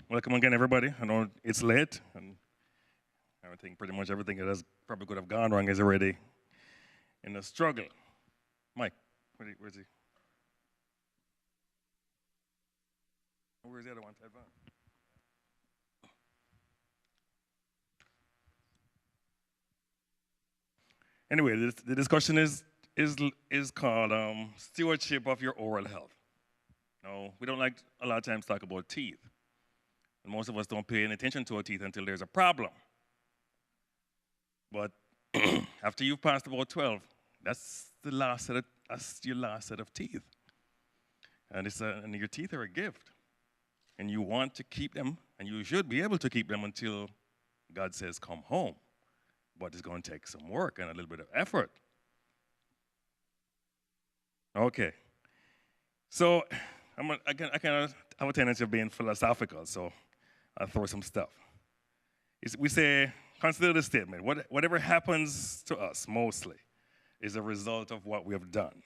Welcome again, everybody. I know it's late, and I think pretty much everything that has probably could have gone wrong is already in a struggle. Mike, where's he? Where's the other one? Anyway, the discussion is called stewardship of your oral health. Now, we don't like a lot of times talk about teeth. And most of us don't pay any attention to our teeth until there's a problem. But after you've passed about 12, that's your last set of teeth. And and your teeth are a gift. And you want to keep them, and you should be able to keep them until God says come home. But it's going to take some work and a little bit of effort. Okay. So I kind of have a tendency of being philosophical, so I'll throw some stuff. We say, consider the statement, whatever happens to us mostly is a result of what we have done.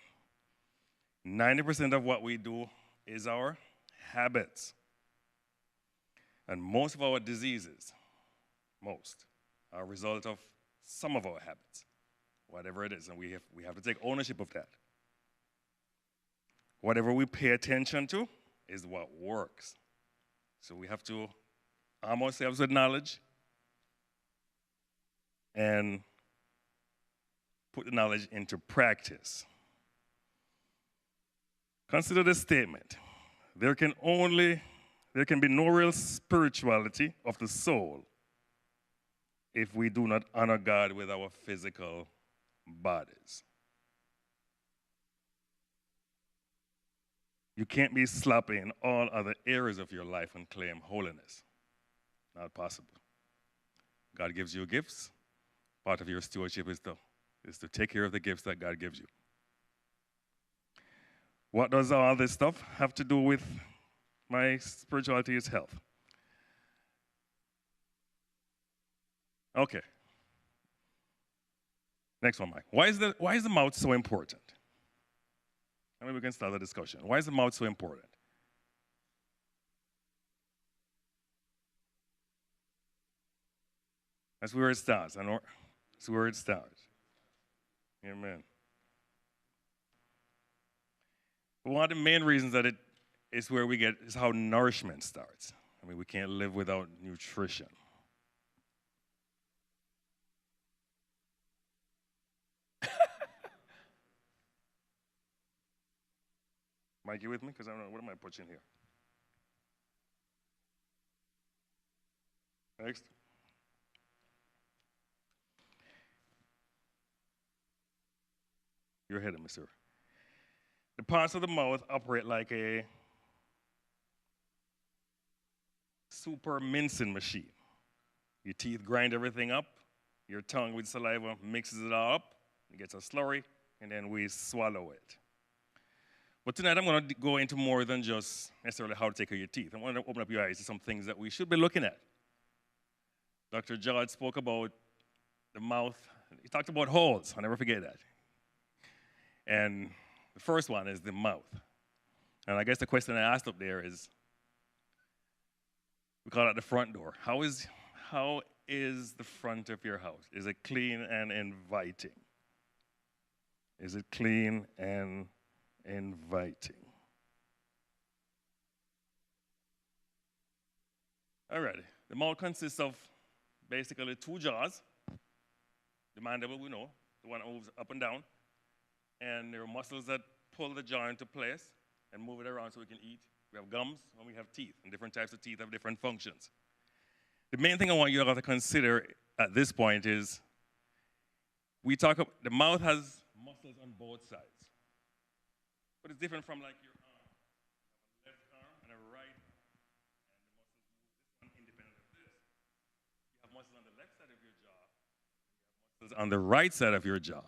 90% of what we do is our habits. And most of our diseases, are a result of some of our habits, whatever it is, and we have to take ownership of that. Whatever we pay attention to is what works. So we have to arm ourselves with knowledge and put the knowledge into practice. Consider this statement. There can be no real spirituality of the soul if we do not honor God with our physical bodies. You can't be sloppy in all other areas of your life and claim holiness. Not possible. God gives you gifts. Part of your stewardship is to take care of the gifts that God gives you. What does all this stuff have to do with my spirituality is health? Okay. Next one, Mike. Why is the mouth so important? Maybe we can start the discussion. Why is the mouth so important? That's where it starts. That's where it starts. Amen. One of the main reasons that it is where we get is how nourishment starts. I mean, we can't live without nutrition. Mike, you with me? Because I don't know, what am I putting here? Next. You're ahead of me, sir. The parts of the mouth operate like a super mincing machine. Your teeth grind everything up. Your tongue with saliva mixes it all up. It gets a slurry, and then we swallow it. But tonight I'm going to go into more than just necessarily how to take care of your teeth. I want to open up your eyes to some things that we should be looking at. Dr. George spoke about the mouth. He talked about holes. I'll never forget that. And the first one is the mouth. And I guess the question I asked up there is, we call it the front door. How is the front of your house? Is it clean and inviting? Is it clean and inviting? Alrighty. The mouth consists of basically two jaws. The mandible, we know, the one that moves up and down. And there are muscles that pull the jaw into place and move it around so we can eat. We have gums and we have teeth, and different types of teeth have different functions. The main thing I want you all to consider at this point is the mouth has muscles on both sides. But it's different from like your arm. You have a left arm and a right arm. And the muscles move this one independent of this. You have muscles on the left side of your jaw. And you have muscles on the right side of your jaw.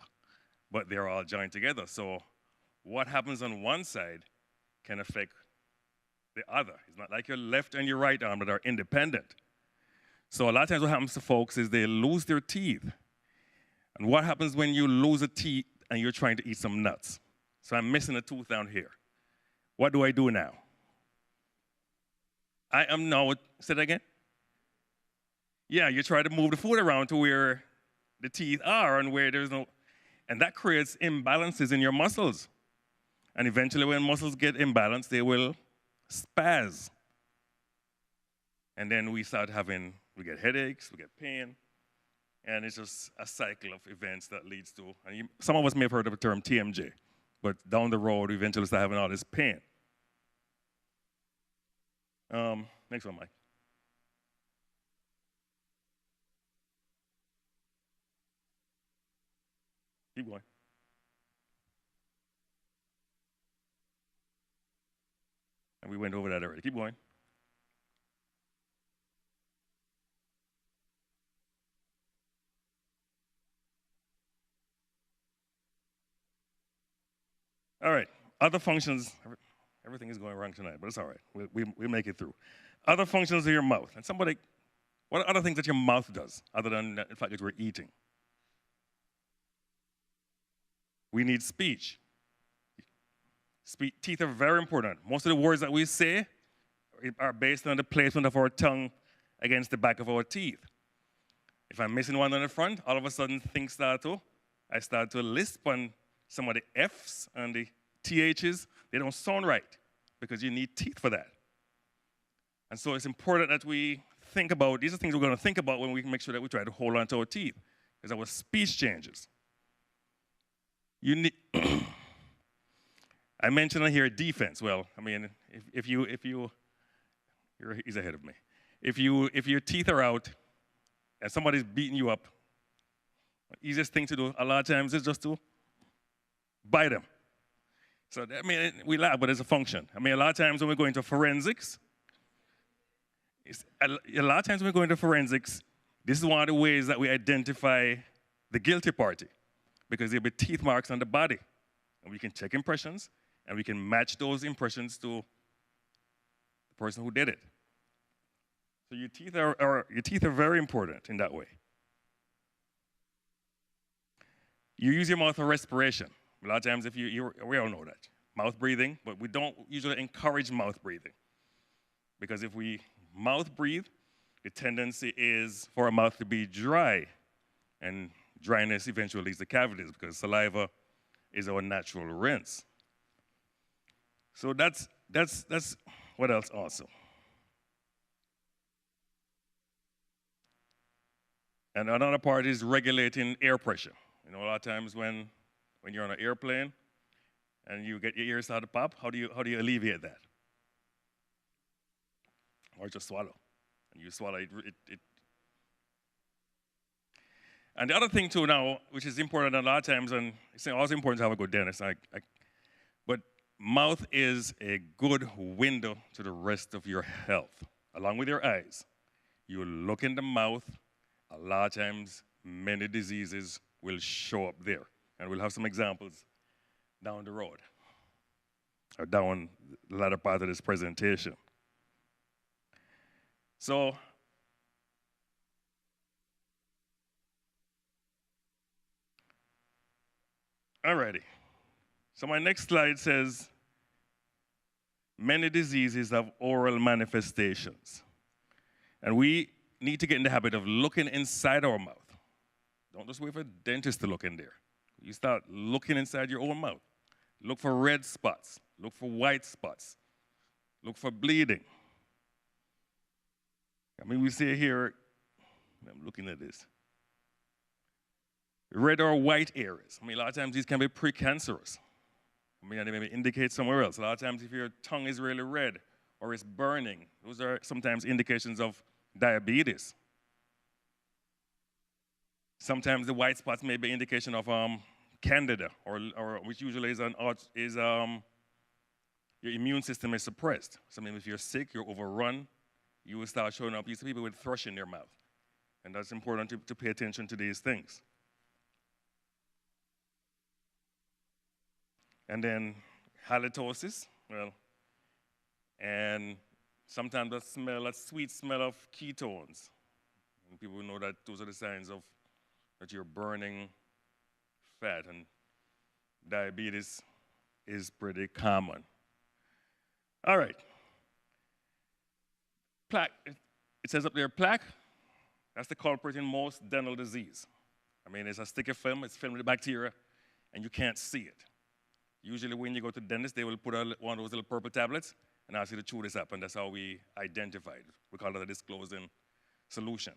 But they're all joined together. So what happens on one side can affect the other. It's not like your left and your right arm that are independent. So a lot of times what happens to folks is they lose their teeth. And what happens when you lose a teeth and you're trying to eat some nuts? So I'm missing a tooth down here. What do I do now? I am now, say that again? Yeah, you try to move the food around to where the teeth are and where there's no, and that creates imbalances in your muscles. And eventually when muscles get imbalanced, they will spaz. And then we get headaches, we get pain, and it's just a cycle of events that leads to, and some of us may have heard of the term TMJ, but down the road, we eventually start having all this pain. Next one, Mike. Keep going. And we went over that already. Keep going. All right. Other functions. Everything is going wrong tonight, but it's all right. We make it through. Other functions of your mouth. And what are other things that your mouth does other than the fact that we're eating? We need speech. Teeth are very important. Most of the words that we say are based on the placement of our tongue against the back of our teeth. If I'm missing one on the front, all of a sudden I start to lisp on some of the F's and the TH's. They don't sound right because you need teeth for that. And so it's important that we think about, these are things we're going to think about when we make sure that we try to hold on to our teeth, because our speech changes. You need, I mentioned on here defense. Well, I mean, he's ahead of me. If your teeth are out and somebody's beating you up, the easiest thing to do a lot of times is just to bite them. So, I mean, we laugh, but it's a function. I mean, a lot of times when we're going to forensics, this is one of the ways that we identify the guilty party, because there'll be teeth marks on the body. And we can check impressions, and we can match those impressions to the person who did it. So your teeth are very important in that way. You use your mouth for respiration. A lot of times, we all know that. Mouth breathing, but we don't usually encourage mouth breathing. Because if we mouth breathe, the tendency is for our mouth to be dry. And dryness eventually leads to cavities, because saliva is our natural rinse. So that's what else also. And another part is regulating air pressure. You know, a lot of times when you're on an airplane and you get your ears start to pop, how do you alleviate that? Or just swallow. And you swallow it. And the other thing too now, which is important a lot of times, and it's also important to have a good dentist, but mouth is a good window to the rest of your health, along with your eyes. You look in the mouth, a lot of times many diseases will show up there. And we'll have some examples down the road, or down the latter part of this presentation. So, alrighty. So my next slide says, many diseases have oral manifestations. And we need to get in the habit of looking inside our mouth. Don't just wait for a dentist to look in there. You start looking inside your own mouth. Look for red spots. Look for white spots. Look for bleeding. I mean, we see here, I'm looking at this. Red or white areas. I mean, a lot of times these can be precancerous. I mean, they may indicate somewhere else. A lot of times if your tongue is really red or it's burning, those are sometimes indications of diabetes. Sometimes the white spots may be indication of candida, or which usually is your immune system is suppressed. So if you're sick, you're overrun, you will start showing up. You see people with thrush in their mouth. And that's important to pay attention to these things. And then halitosis, and sometimes that sweet smell of ketones. And people know that those are the signs of that you're burning fat, and diabetes is pretty common. All right. Plaque, it says up there, plaque, that's the culprit in most dental disease. I mean, it's a sticky film, it's filled with bacteria, and you can't see it. Usually when you go to the dentist, they will put one of those little purple tablets and ask you to chew this up, and that's how we identify it. We call it a disclosing solution.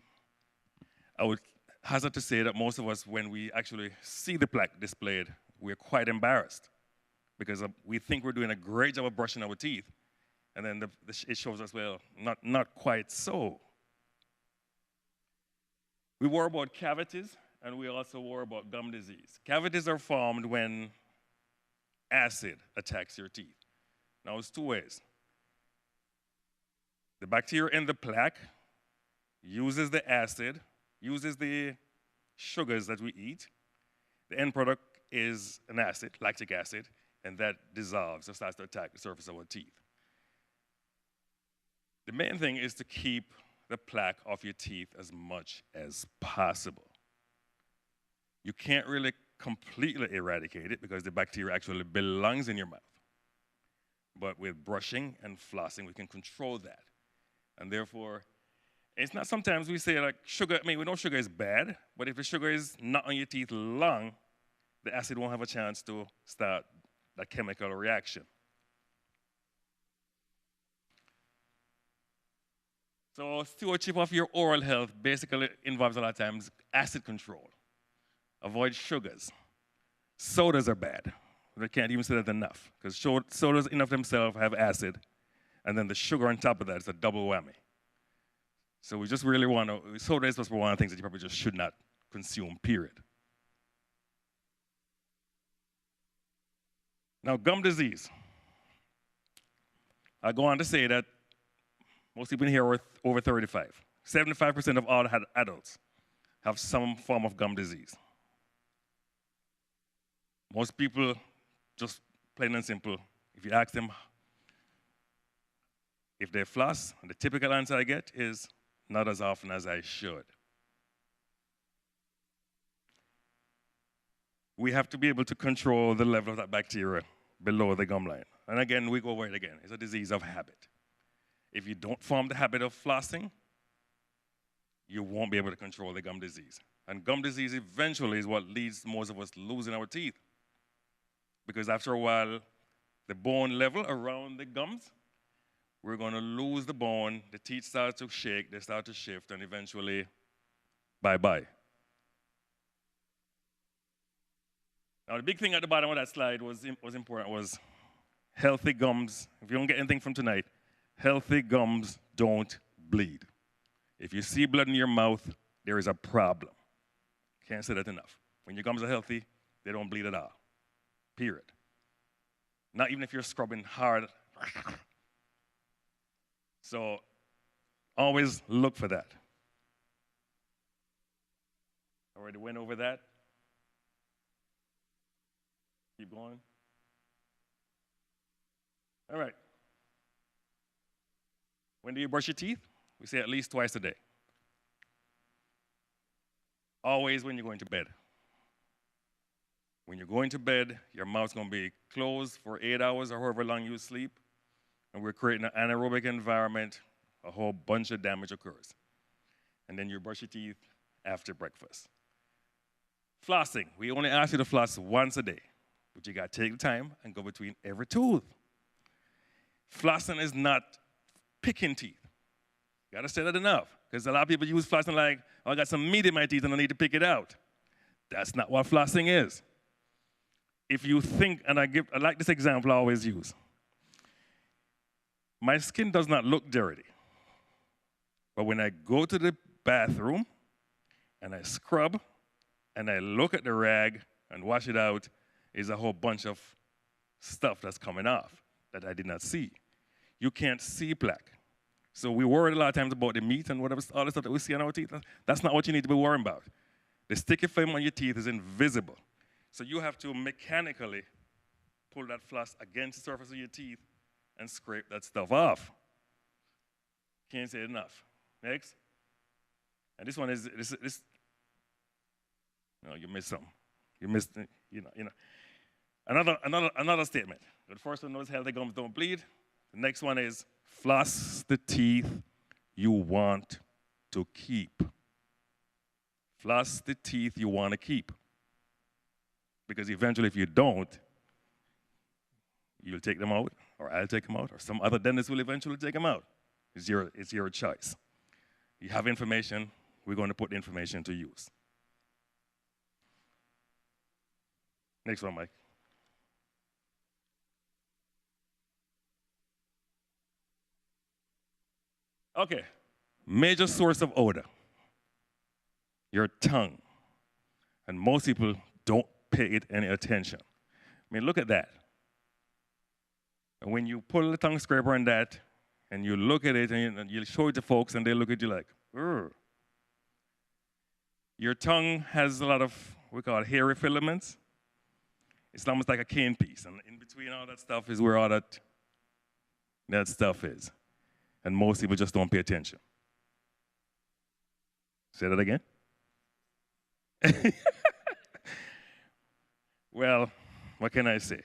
I would hazard to say that most of us, when we actually see the plaque displayed, we're quite embarrassed because we think we're doing a great job of brushing our teeth, and then it shows us, well, not quite so. We worry about cavities, and we also worry about gum disease. Cavities are formed when acid attacks your teeth. Now, it's two ways. The bacteria in the plaque uses the acid, uses the sugars that we eat. The end product is an acid, lactic acid, and that dissolves and starts to attack the surface of our teeth. The main thing is to keep the plaque off your teeth as much as possible. You can't really completely eradicate it because the bacteria actually belongs in your mouth. But with brushing and flossing, we can control that. And therefore, it's not sometimes we say like sugar, I mean, we know sugar is bad, but if the sugar is not on your teeth long, the acid won't have a chance to start that chemical reaction. So stewardship of your oral health basically involves a lot of times acid control. Avoid sugars. Sodas are bad. I can't even say that enough, because sodas in of themselves have acid, and then the sugar on top of that is a double whammy. So we just really want to, soda is just one of the things that you probably just should not consume, period. Now, gum disease. I go on to say that most people here are over 35. 75% of all adults have some form of gum disease. Most people, just plain and simple, if you ask them if they floss, the typical answer I get is, not as often as I should. We have to be able to control the level of that bacteria below the gum line. And again, we go over it again. It's a disease of habit. If you don't form the habit of flossing, you won't be able to control the gum disease. And gum disease eventually is what leads most of us losing our teeth. Because after a while, the bone level around the gums, we're going to lose the bone, the teeth start to shake, they start to shift, and eventually, bye-bye. Now, the big thing at the bottom of that slide was important was healthy gums. If you don't get anything from tonight, healthy gums don't bleed. If you see blood in your mouth, there is a problem. Can't say that enough. When your gums are healthy, they don't bleed at all. Period. Not even if you're scrubbing hard. So always look for that. Already went over that. Keep going. All right. When do you brush your teeth? We say at least twice a day. Always when you're going to bed. When you're going to bed, your mouth's going to be closed for 8 hours or however long you sleep. And we're creating an anaerobic environment. A whole bunch of damage occurs. And then you brush your teeth after breakfast. Flossing. We only ask you to floss once a day. But you got to take the time and go between every tooth. Flossing is not picking teeth. You got to say that enough. Because a lot of people use flossing like, oh, I got some meat in my teeth and I need to pick it out. That's not what flossing is. If you think, and I like this example I always use. My skin does not look dirty. But when I go to the bathroom and I scrub and I look at the rag and wash it out, is a whole bunch of stuff that's coming off that I did not see. You can't see plaque. So we worry a lot of times about the meat and whatever, all the stuff that we see on our teeth. That's not what you need to be worrying about. The sticky film on your teeth is invisible. So you have to mechanically pull that floss against the surface of your teeth and scrape that stuff off. Can't say it enough. Next. And this one is, this no, you missed something. You missed, you know. Another statement. The first one was healthy gums don't bleed. The next one is floss the teeth you want to keep. Floss the teeth you want to keep. Because eventually, if you don't, you'll take them out, or I'll take them out, or some other dentist will eventually take them out. It's your choice. You have information, we're going to put the information to use. Next one, Mike. Okay, major source of odor, your tongue. And most people don't pay it any attention. I mean, look at that. And when you pull the tongue scraper on that, and you look at it, and you show it to folks, and they look at you like, ugh. Your tongue has a lot of, we call it hairy filaments. It's almost like a cane piece, and in between all that stuff is where all that stuff is. And most people just don't pay attention. Say that again? Well, what can I say?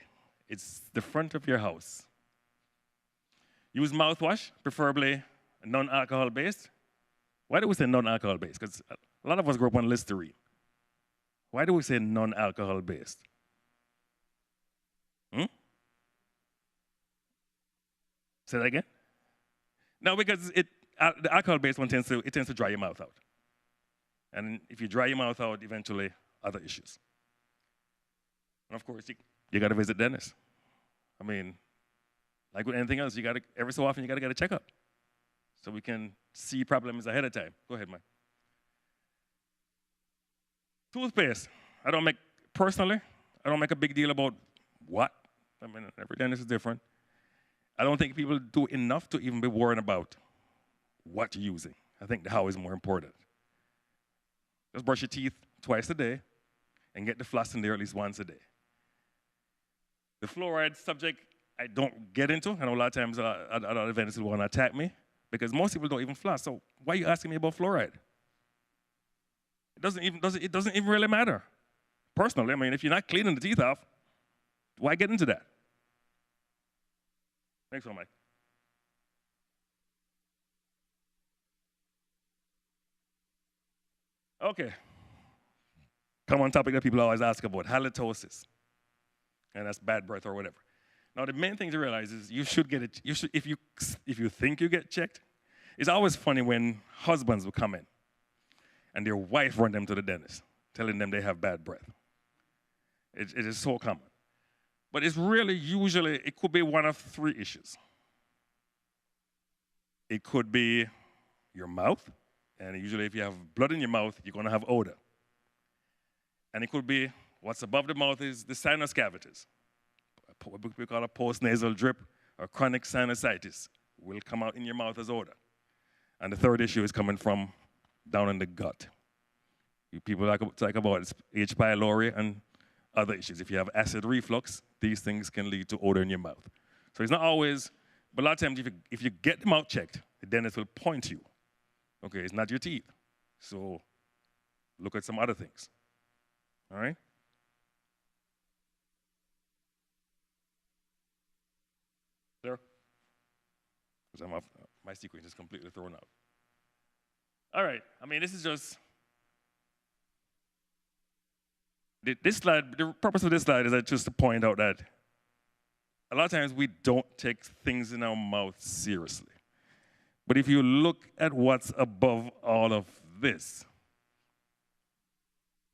It's the front of your house. Use mouthwash, preferably non-alcohol based. Why do we say non-alcohol based? Because a lot of us grew up on Listerine. Why do we say non-alcohol based? Say that again? No, because the alcohol-based one tends to dry your mouth out. And if you dry your mouth out, eventually other issues. And of course, you got to visit dentist. I mean, like with anything else, every so often you got to get a checkup, so we can see problems ahead of time. Go ahead, Mike. Toothpaste. I don't make a big deal about what. I mean, every dentist is different. I don't think people do enough to even be worried about what you're using. I think the how is more important. Just brush your teeth twice a day and get the floss in there at least once a day. The fluoride subject, I don't get into. I know a lot of times other dentists will want to attack me because most people don't even floss. So why are you asking me about fluoride? It doesn't even really matter. Personally, I mean, if you're not cleaning the teeth off, why get into that? Next one, Mike. Okay. Common topic that people always ask about, halitosis. And that's bad breath or whatever. Now, the main thing to realize is you should get it. If you think you get checked, it's always funny when husbands will come in and their wife run them to the dentist, telling them they have bad breath. It is so common. But it's really usually, it could be one of three issues. It could be your mouth, and usually if you have blood in your mouth, you're going to have odor. And it could be what's above the mouth is the sinus cavities. What we call a postnasal drip or chronic sinusitis will come out in your mouth as odor. And the third issue is coming from down in the gut. You people talk about H. pylori and other issues. If you have acid reflux, these things can lead to odor in your mouth. So it's not always, but a lot of times if you get the mouth checked, the dentist will point to you. Okay, it's not your teeth. So look at some other things. All right? There? Because my sequence is completely thrown out. All right, I mean, this is just, this slide, the purpose of this slide is just to point out that a lot of times we don't take things in our mouth seriously. But if you look at what's above all of this,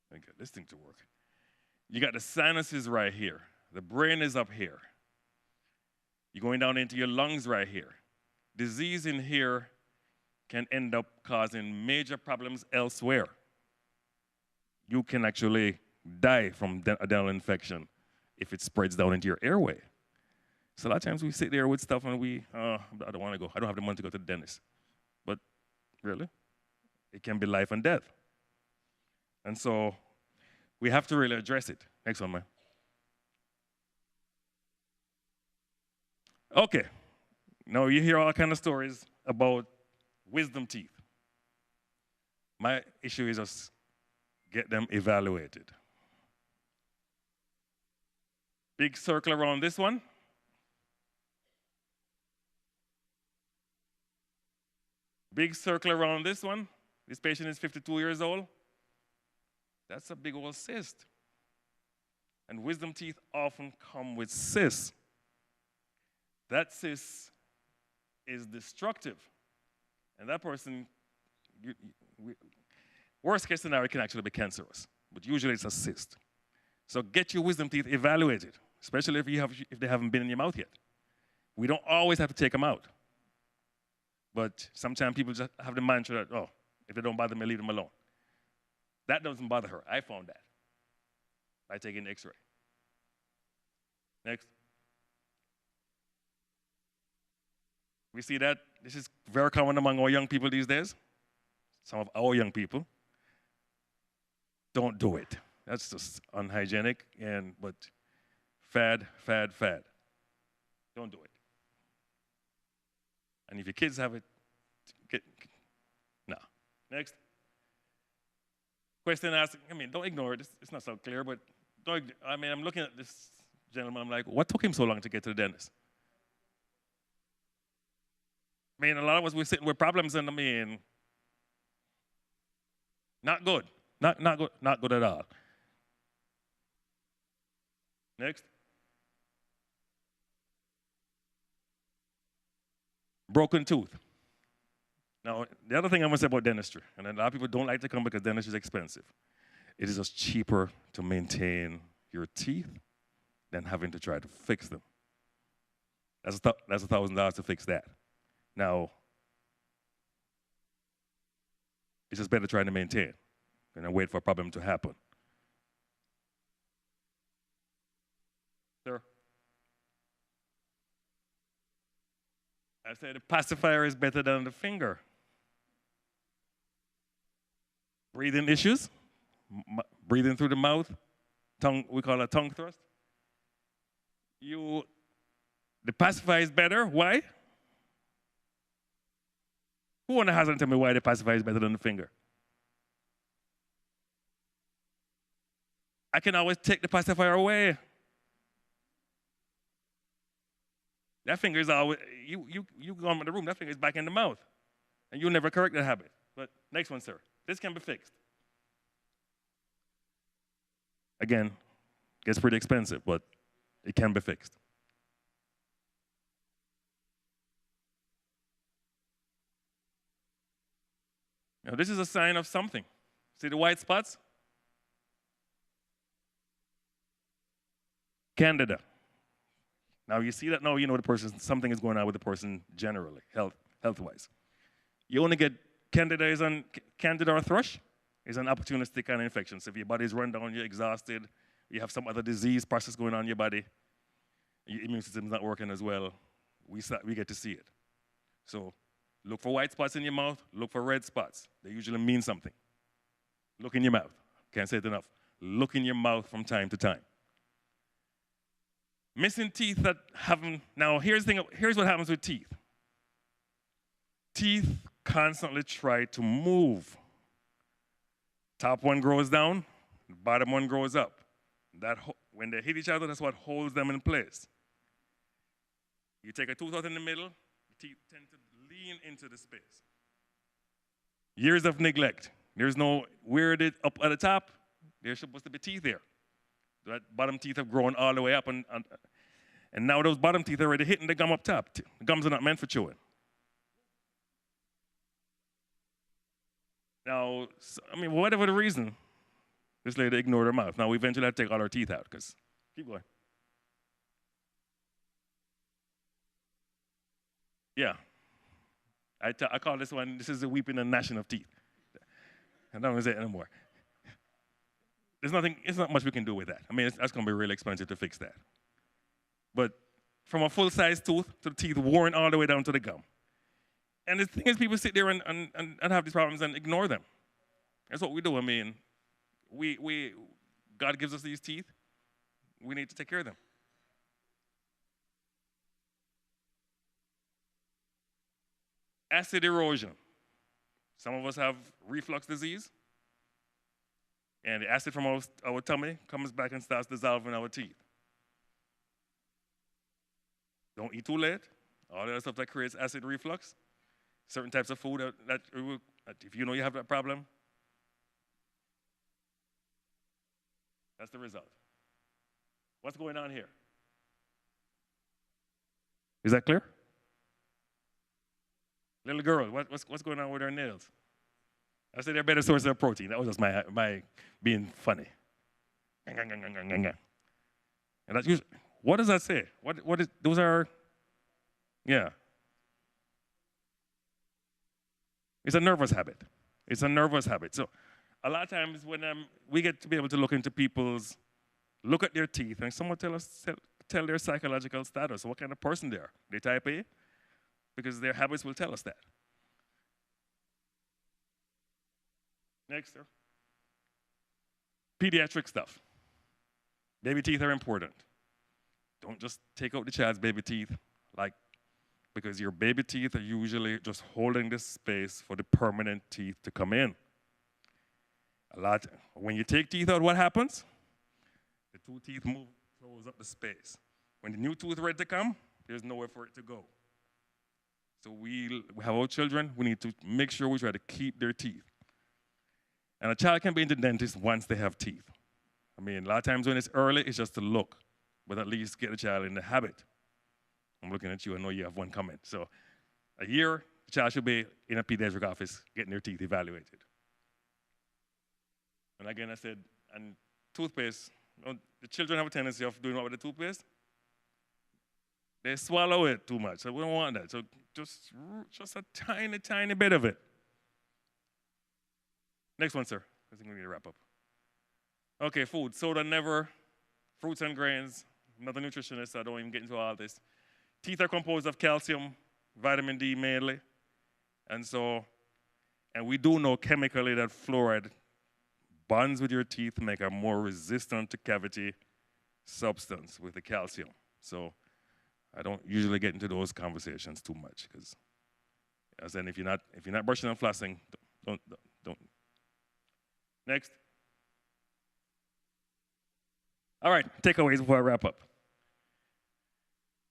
let me get this thing to work. You got the sinuses right here. The brain is up here. You're going down into your lungs right here. Disease in here can end up causing major problems elsewhere. You can actually die from a dental infection if it spreads down into your airway. So a lot of times we sit there with stuff and I don't want to go. I don't have the money to go to the dentist. But really, it can be life and death. And so we have to really address it. Next one, man. Okay. Now you hear all kind of stories about wisdom teeth. My issue is just get them evaluated. Big circle around this one. Big circle around this one. This patient is 52 years old. That's a big old cyst. And wisdom teeth often come with cysts. That cyst is destructive. And that person, worst case scenario, can actually be cancerous. But usually it's a cyst. So get your wisdom teeth evaluated, especially if they haven't been in your mouth yet. We don't always have to take them out. But sometimes people just have the mantra that, oh, if they don't bother me, leave them alone. That doesn't bother her. I found that by taking the x-ray. Next. We see that this is very common among our young people these days. Some of our young people. Don't do it. That's just unhygienic, but fad. Don't do it. And if your kids have it, no. Next. Question asked, don't ignore it. It's not so clear, but I'm looking at this gentleman. I'm like, what took him so long to get to the dentist? A lot of us, we're sitting with problems, and not good. Not good at all. Next. Broken tooth. Now, the other thing I'm going to say about dentistry, and a lot of people don't like to come because dentistry is expensive. It is just cheaper to maintain your teeth than having to try to fix them. That's $1,000 to fix that. Now, it's just better trying to maintain and wait for a problem to happen. Sir? I said the pacifier is better than the finger. Breathing issues, breathing through the mouth, tongue, we call it tongue thrust. The pacifier is better. Why? Who on the hasn't tell me why the pacifier is better than the finger? I can always take the pacifier away. That finger is always, you go in the room, that finger is back in the mouth. And you'll never correct that habit. But next one, sir. This can be fixed. Again, gets pretty expensive, but it can be fixed. Now, this is a sign of something. See the white spots? Candida. Now, you see that now, you know something is going on with the person generally, health-wise. You only get Candida or thrush is an opportunistic kind of infection. So if your body's run down, you're exhausted, you have some other disease process going on in your body, your immune system's not working as well, we get to see it. So look for white spots in your mouth, look for red spots. They usually mean something. Look in your mouth. Can't say it enough. Look in your mouth from time to time. Missing teeth that haven't, now here's what happens with teeth. Teeth constantly try to move. Top one grows down, bottom one grows up. When they hit each other, that's what holds them in place. You take a tooth out in the middle, the teeth tend to lean into the space. Years of neglect. There's no, where it is up at the top, there's supposed to be teeth there. That bottom teeth have grown all the way up, and now those bottom teeth are already hitting the gum up top. The gums are not meant for chewing. Now, whatever the reason, this lady ignored her mouth. Now, we eventually had to take all her teeth out, because, keep going. Yeah. I call this one, this is the weeping and gnashing of teeth. I don't want to say it anymore. It's not much we can do with that. That's going to be really expensive to fix that. But from a full-size tooth to the teeth worn all the way down to the gum. And the thing is, people sit there and have these problems and ignore them. That's what we do. God gives us these teeth. We need to take care of them. Acid erosion. Some of us have reflux disease. And the acid from our tummy comes back and starts dissolving our teeth. Don't eat too late. All that stuff that creates acid reflux. certain types of food that if you know you have that problem, that's the result. What's going on here? Is that clear? Little girl, what's going on with her nails? I said they're better sources of protein. That was just my being funny. And that's usually, what does that say? What is, those are, yeah. It's a nervous habit. It's a nervous habit. So a lot of times when we get to be able to look into people's, look at their teeth, and someone tell their psychological status, what kind of person they are. They type A? Because their habits will tell us that. Next, sir. Pediatric stuff. Baby teeth are important. Don't just take out the child's baby teeth, because your baby teeth are usually just holding this space for the permanent teeth to come in. When you take teeth out, what happens? The two teeth move, close up the space. When the new tooth is ready to come, there's nowhere for it to go. So we have our children, we need to make sure we try to keep their teeth. And a child can be in the dentist once they have teeth. I mean, a lot of times when it's early, it's just to look, but at least get the child in the habit. I'm looking at you, I know you have one comment. So a year, the child should be in a pediatric office getting their teeth evaluated. And again, I said, and toothpaste, the children have a tendency of doing what with the toothpaste? They swallow it too much, so we don't want that. So just a tiny, tiny bit of it. Next one, sir. I think we need to wrap up. Okay, food. Soda never. Fruits and grains. I'm not a nutritionist, so I don't even get into all this. Teeth are composed of calcium, vitamin D mainly. And we do know chemically that fluoride bonds with your teeth, make a more resistant to cavity substance with the calcium. So I don't usually get into those conversations too much, because as in if you're not brushing and flossing, don't. Next. All right, takeaways before I wrap up.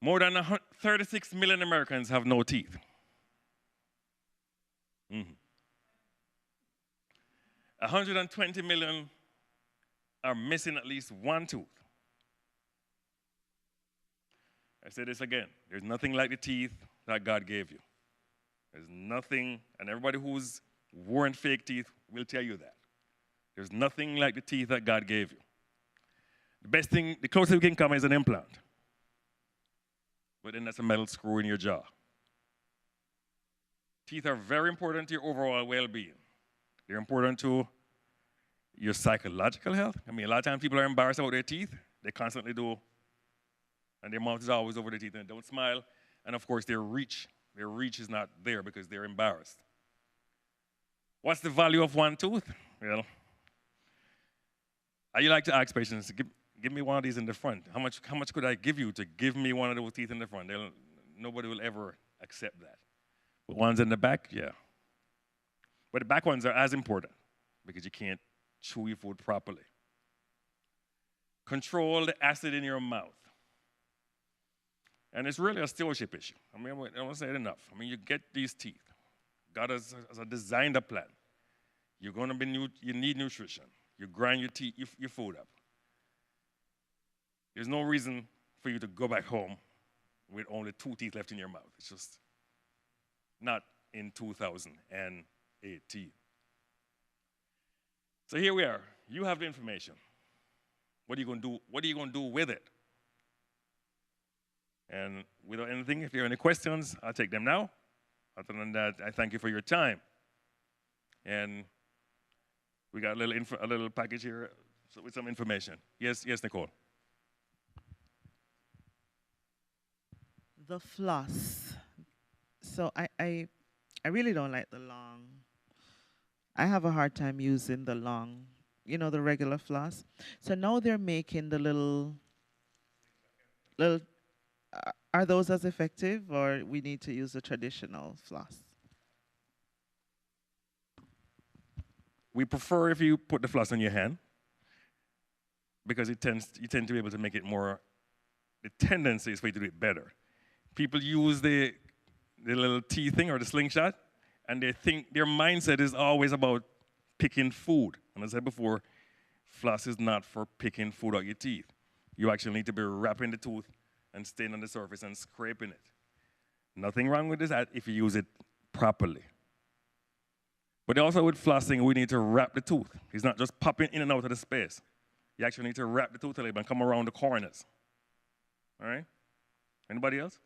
More than 36 million Americans have no teeth. 120 million are missing at least one tooth. I say this again, there's nothing like the teeth that God gave you. There's nothing, and everybody who's worn fake teeth will tell you that. There's nothing like the teeth that God gave you. The best thing, the closest we can come is an implant. But then that's a metal screw in your jaw. Teeth are very important to your overall well-being. They're important to your psychological health. I mean, a lot of times people are embarrassed about their teeth. They constantly do. And their mouth is always over their teeth and they don't smile. And of course, their reach is not there because they're embarrassed. What's the value of one tooth? Well, I like to ask patients, give me one of these in the front. How much could I give you to give me one of those teeth in the front? Nobody will ever accept that. But ones in the back, yeah. But the back ones are as important because you can't chew your food properly. Control the acid in your mouth. And it's really a stewardship issue. I mean, I don't say it enough. I mean, you get these teeth. God has designed a plan. You're going to you need nutrition. You grind your food up. There's no reason for you to go back home with only 2 teeth left in your mouth. It's just not in 2018. So here we are. You have the information. What are you going to do? What are you going to do with it? And without anything, if you have any questions, I'll take them now. Other than that, I thank you for your time. And we got a little package here with some information. Yes, Nicole. The floss. So I really don't like the long. I have a hard time using the long, the regular floss. So now they're making the little. Are those as effective, or we need to use the traditional floss? We prefer if you put the floss in your hand because you tend to be able to make it more. The tendency is for you to do it better. People use the little tea thing or the slingshot. and they think their mindset is always about picking food. And as I said before, floss is not for picking food out your teeth. You actually need to be wrapping the tooth and staying on the surface and scraping it. Nothing wrong with this if you use it properly. But also with flossing, we need to wrap the tooth. It's not just popping in and out of the space. You actually need to wrap the tooth a little bit and come around the corners. All right? Anybody else?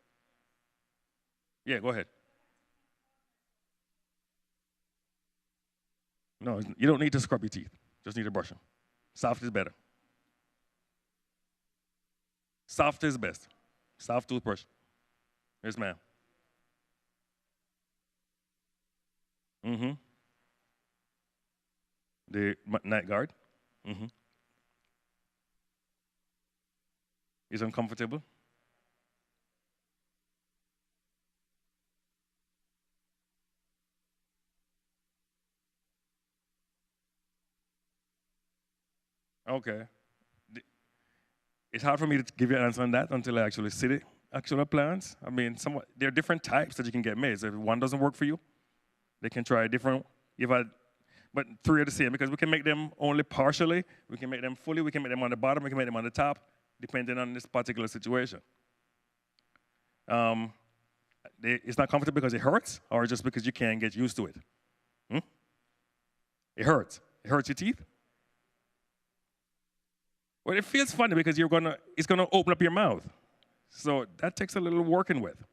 Yeah, go ahead. No, you don't need to scrub your teeth. Just need to brush them. Soft is better. Soft is best. Soft toothbrush. Yes, ma'am. Mm-hmm. The night guard. Mm-hmm. Is uncomfortable. Okay. It's hard for me to give you an answer on that until I actually see the actual plans. I mean, there are different types that you can get made. So if one doesn't work for you, they can try a different. But three are the same because we can make them only partially, we can make them fully, we can make them on the bottom, we can make them on the top, depending on this particular situation. It's not comfortable because it hurts, or just because you can't get used to it. It hurts. It hurts your teeth. Well, it feels funny because it's gonna open up your mouth. So that takes a little working with.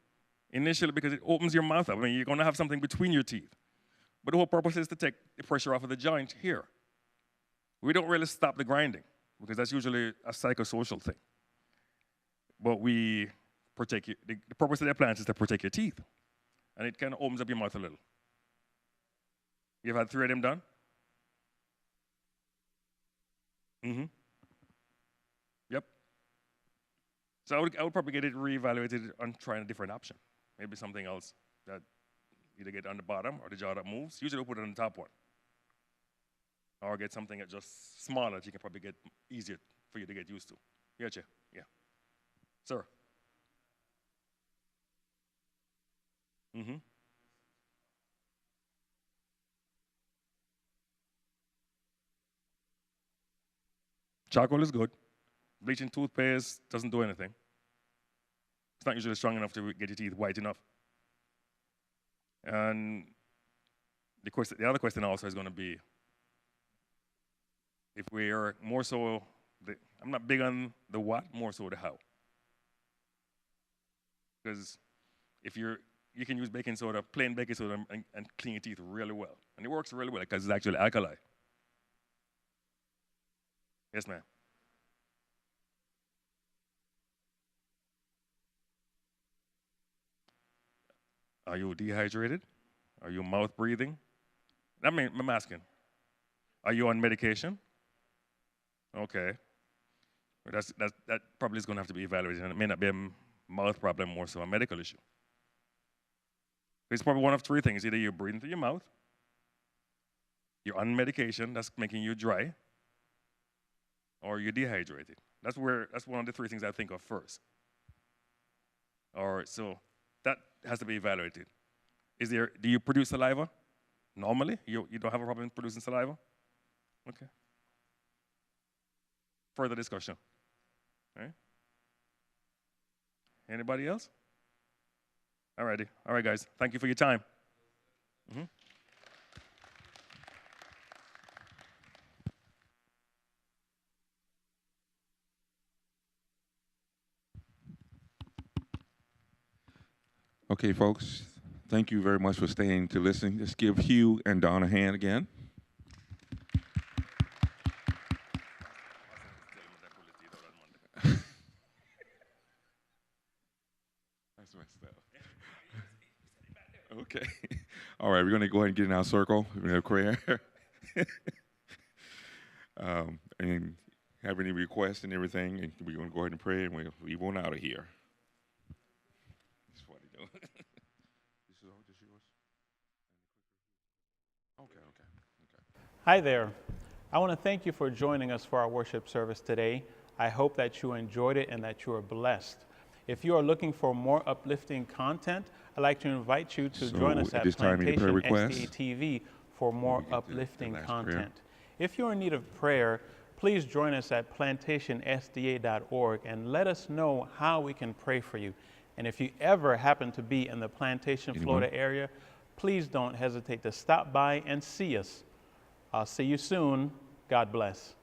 Initially, because it opens your mouth up. I mean, you're gonna have something between your teeth. But the whole purpose is to take the pressure off of the joint here. We don't really stop the grinding, because that's usually a psychosocial thing. But we protect you. The purpose of the appliance is to protect your teeth. And it kind of opens up your mouth a little. You've had 3 of them done? Mm-hmm. Yep. So I would probably get it reevaluated on trying a different option. Maybe something else that either get on the bottom or the jaw that moves. Usually we'll put it on the top one. Or get something that's just smaller that you can probably get easier for you to get used to. Gotcha? Yeah. Sir? Mm-hmm. Charcoal is good. Bleaching toothpaste doesn't do anything. It's not usually strong enough to get your teeth white enough. And the other question also is going to be, if we are more so, I'm not big on the what, more so the how. Because if you can use baking soda, plain baking soda, and clean your teeth really well. And it works really well because it's actually alkali. Yes, ma'am. Are you dehydrated? Are you mouth breathing? I mean, I'm asking. Are you on medication? Okay. Well, that probably is going to have to be evaluated, and it may not be a mouth problem, more so a medical issue. It's probably one of 3 things. Either you're breathing through your mouth, you're on medication that's making you dry, or you're dehydrated. That's one of the 3 things I think of first. All right, so that has to be evaluated. Do you produce saliva? Normally? You don't have a problem producing saliva? Okay. Further discussion. All right. Anybody else? All righty. All right, guys. Thank you for your time. Mm-hmm. Okay, folks, thank you very much for staying to listen. Let's give Hugh and Don a hand again. That's messed up. Okay. All right, we're going to go ahead and get in our circle. We're going to have prayer. And have any requests and everything, and we're going to go ahead and pray, and we'll leave on out of here. That's what he doing. This is all just yours? Okay. Hi there. I want to thank you for joining us for our worship service today. I hope that you enjoyed it and that you are blessed. If you are looking for more uplifting content, I'd like to invite you to So join us at at this time, any prayer Plantation requests? SDA TV for more get to the uplifting last prayer. content. If you're in need of prayer, please join us at plantationsda.org and let us know how we can pray for you. And if you ever happen to be in the Plantation, Anyone? Florida area, please don't hesitate to stop by and see us. I'll see you soon. God bless.